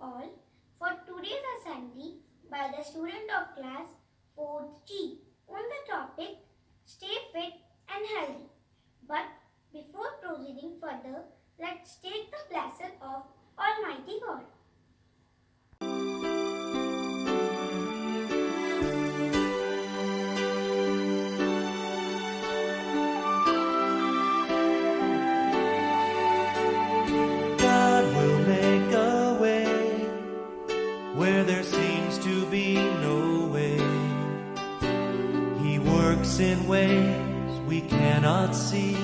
all for today's assembly by the student of class 4th G on the topic Stay Fit and Healthy. But before proceeding further, let's take the blessing of Almighty God. Where there seems to be no way. He works in ways we cannot see.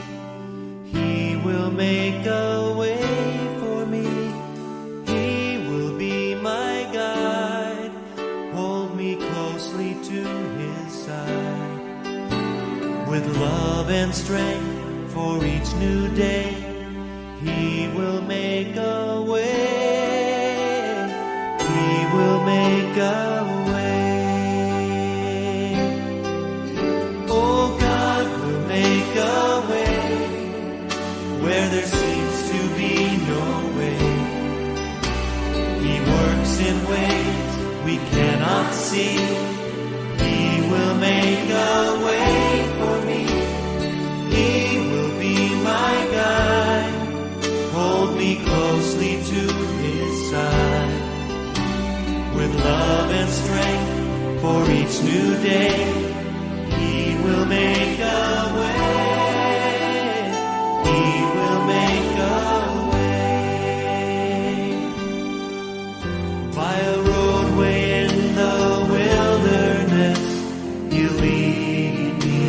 He will make a way for me. He will be my guide, hold me closely to his side. With love and strength for each new day, he will make a way. He will make a way. Oh, God will make a way where there seems to be no way. He works in ways we cannot see. He will make a way for me. He will be my guide, hold me closely to his side. With love and strength for each new day, he will make a way. He will make a way. By a roadway in the wilderness, he'll lead me.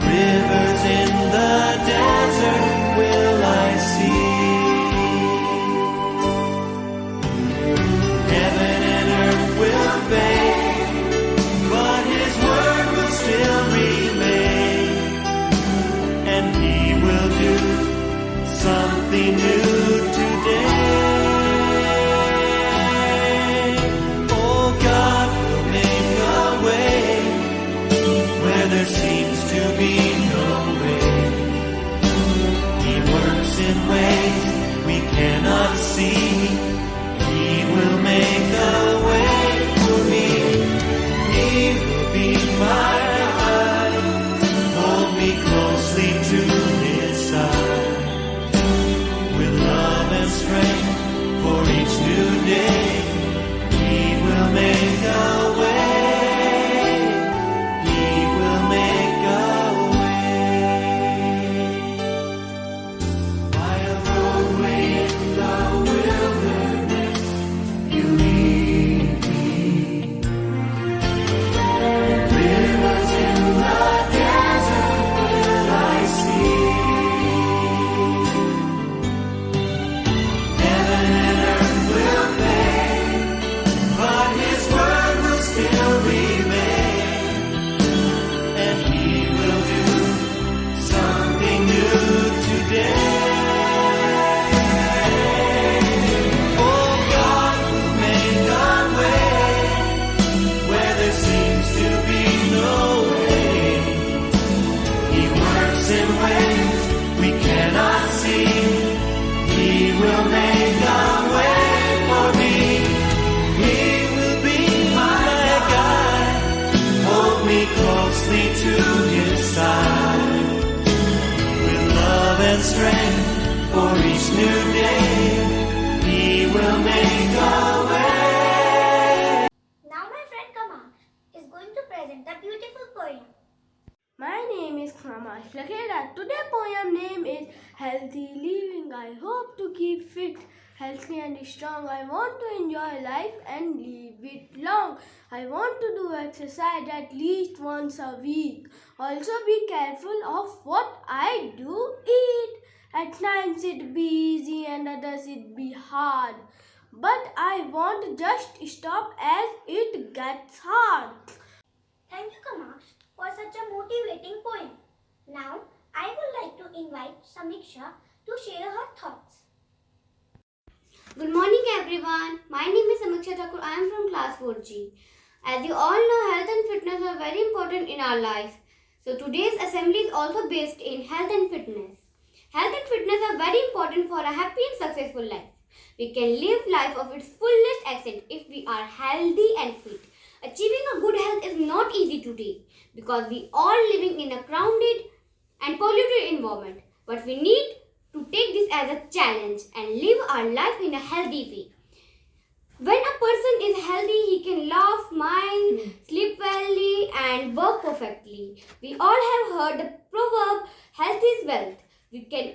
Rivers in the desert will I see. But his word will still remain, and he will do something new today. Oh, God will make a way where there seems to be no way. He works in ways we cannot see. He will make a way for me. He will be my guide, hold me closely to his side. With love and strength for each new day, he will make a way. He will make a way. By a roadway in the wilderness, you lead me. Rivers in the desert will I see. Heaven and earth will fade, but his word will still remain, and he will do something new today. In ways we cannot see, he will make a way for me. He will be my guide, hold me closely to his side. With love and strength for each new day, he will make a way. Now my friend Kamal is going to present a beautiful poem. My name is Kamash Lakhera. Today's poem name is Healthy Living. I hope to keep fit, healthy and strong. I want to enjoy life and live it long. I want to do exercise at least once a week. Also be careful of what I do eat. At times it be easy and others it be hard. But I won't just stop as it gets hard. Thank you, Kamash, for such a motivating poem. Now, I would like to invite Samiksha to share her thoughts. Good morning everyone. My name is Samiksha Thakur. I am from class 4G. As you all know, health and fitness are very important in our life. So today's assembly is also based in health and fitness. Health and fitness are very important for a happy and successful life. We can live life of its fullest extent if we are healthy and fit. Achieving a good health is not easy today because we are living in a crowded and polluted environment. But we need to take this as a challenge and live our life in a healthy way. When a person is healthy, he can laugh, smile, sleep well, and work perfectly. We all have heard the proverb, health is wealth. We can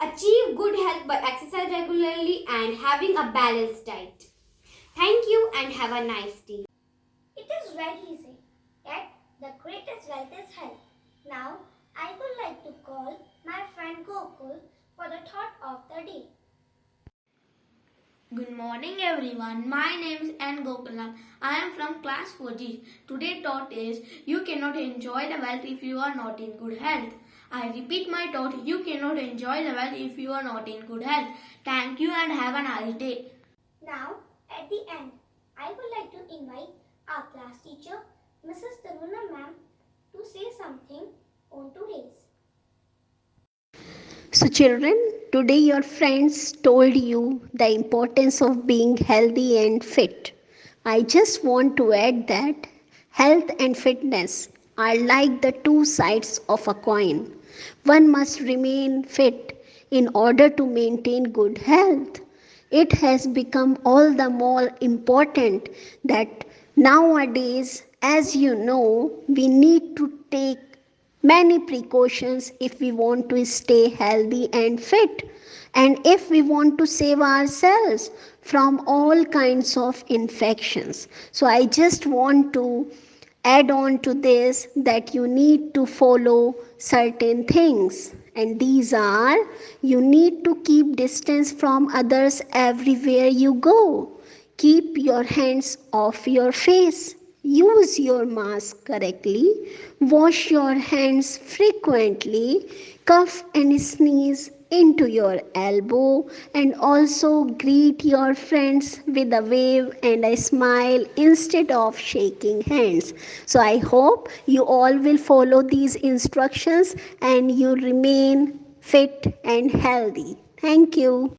achieve good health by exercise regularly and having a balanced diet. Thank you and have a nice day. It is very easy that the greatest wealth is health. Now, I would like to call my friend Gokul for the thought of the day. Good morning everyone. My name is N. Gokulam. I am from class 4G. Today's thought is you cannot enjoy the wealth if you are not in good health. I repeat my thought, you cannot enjoy the wealth if you are not in good health. Thank you and have a nice day. Now, at the end, I would like to invite our class teacher, Mrs. Tarannum ma'am, to say something on today's. So, children, today your friends told you the importance of being healthy and fit. I just want to add that health and fitness are like the two sides of a coin. One must remain fit in order to maintain good health. It has become all the more important that nowadays, as you know, we need to take many precautions if we want to stay healthy and fit, and if we want to save ourselves from all kinds of infections. So I just want to add on to this that you need to follow certain things, and these are: you need to keep distance from others everywhere you go. Keep your hands off your face. Use your mask correctly. Wash your hands frequently. Cough and sneeze into your elbow, and also greet your friends with a wave and a smile instead of shaking hands. So I hope you all will follow these instructions and you remain fit and healthy. Thank you.